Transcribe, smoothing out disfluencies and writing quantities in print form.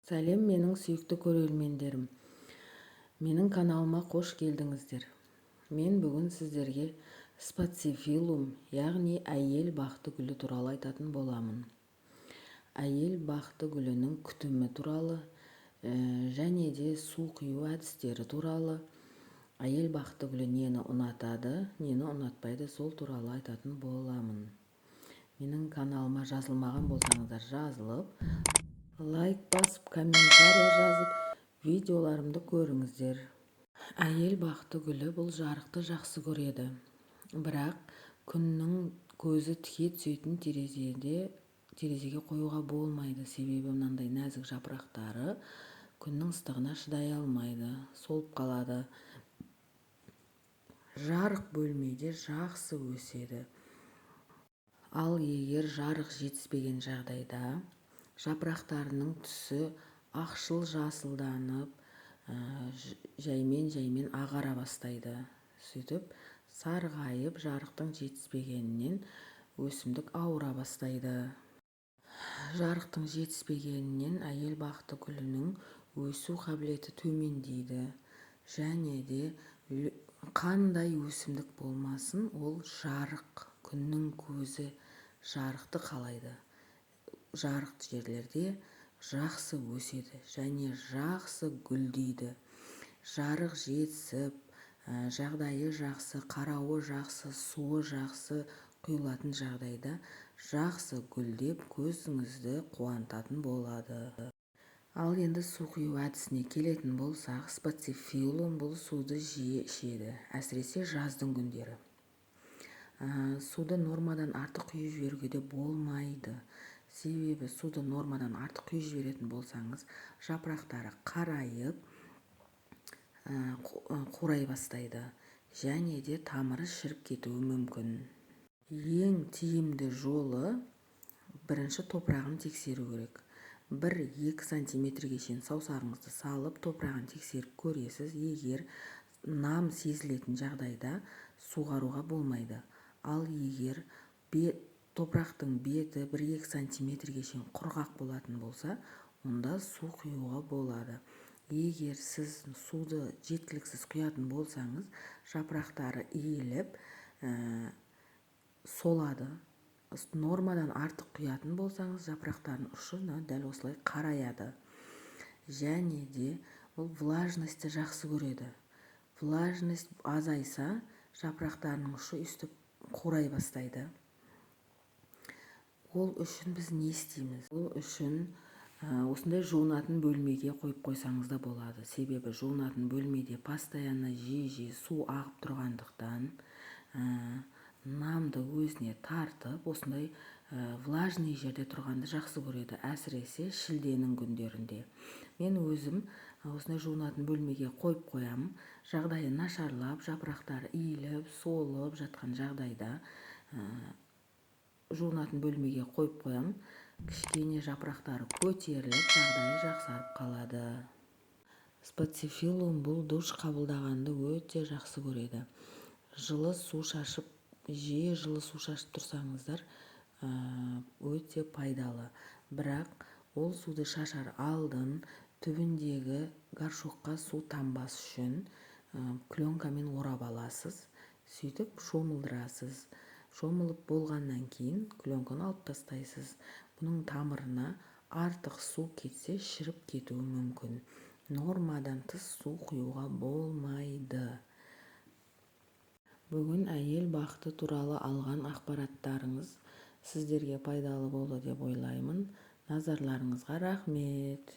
Сәлем менің сүйікті көрермендерім. Менің каналыма қош келдіңіздер. Мен бүгін сіздерге спацифилум, яғни әйел бақты гүлі туралы айтатын боламын. Әйел бақты гүлінің күтімі туралы және де су құю әдістері туралы, әйел бақты гүлі нені ұнатады, нені ұнатпайды, сол туралы айтатын боламын. Менің каналыма жазылмаған болсаңыздар, жазылып, лайк басып, комментария жазып, видеоларымды көріңіздер. Әйел бақты гүлі бұл жарықты жақсы көреді. Бірақ күннің көзі тіке түсетін терезеге қоюға болмайды. Себебі мынандай нәзік жапырақтары күннің ыстығына шыдай алмайды, солып қалады. Жарық бөлмеде жақсы өседі. Ал егер жарық жетіспеген жағдайда жапырақтарының түсі ақшыл жасылданып, жаймен ағара бастайды. Сөйтіп, сарғайып, жарықтың жетіспегенінен өсімдік ауыра бастайды. Жарықтың жетіспегенінен әйел бақты гүлінің өсу қабілеті төмендейді. Және де қандай өсімдік болмасын, ол жарық, күннің көзі жарықты қалайды. Жарық жерлерде жақсы өседі және жақсы гүлдейді. Жарық жетісіп, жағдайы жақсы, қарауы жақсы, суы жақсы құйылатын жағдайда жақсы гүлдеп, көзіңізді қуантатын болады. Ал енді су құю әдісіне келетін болсақ, спацифилум бұл суды жиі ішеді, әсіресе жаздың күндері. Суды нормадан артық құйып жіберуге де болмайды. Себебі суды нормадан артық құйып жіберетін болсаңыз, жапырақтары қарайып, қурай бастайды және де тамыры шіріп кетуі мүмкін. Ең тиімді жолы бірінші топырағын тексеру керек. 1-2 сантиметрге шейін саусағыңызды салып, топырағын тексеріп көресіз. Егер нам сезілетін жағдайда суғаруға болмайды. Ал егер топырақтың беті 1-2 сантиметрге шейін құрғақ болатын болса, онда су құюға болады. Егер сіз суды жеткіліксіз құятын болсаңыз, жапырақтары иіліп, солады. Нормадан артық құятын болсаңыз, жапырақтардың ұшы дәл осылай қараяды. Және де ол влажностьті жақсы көреді. Влажность азайса, жапырақтарының ұшы өстіп қурай бастайды. Ол үшін біз не істейміз? Ол үшін осындай жуынатын бөлмеге қойып қойсаңыз да болады. Себебі жуынатын бөлмеде постоянно жиі су ағып тұрғандықтан, намды өзіне тартып, осындай влажный жерде тұрғанды жақсы көреді, әсіресе шілденің күндерінде. Мен өзім осындай жуынатын бөлмеге қойып қоямын. Жағдайы нашарлап, жапырақтары иіліп, солып жатқан жағдайда жуынатын бөлмеге қойып қоямын. Кішкене жапырақтары көтеріліп, жағдайы жақсарып қалады. Спацифилум бұл душ қабылдағанды өте жақсы көреді. Жылы су шашып тұрсаңыздар, өте пайдалы. Бірақ ол суды шашар алдын түбіндегі горшокқа су тамбас үшін пленкамен орап аласыз. Сөйтіп шомылдырасыз. Шомылып болғаннан кейін пленканы алып тастайсыз. Бұның тамырына артық су кетсе, шіріп кетуі мүмкін. Нормадан тыс су құюға болмайды. Бүгін әйел бақты туралы алған ақпараттарыңыз сіздерге пайдалы болды деп ойлаймын. Назарларыңызға рахмет.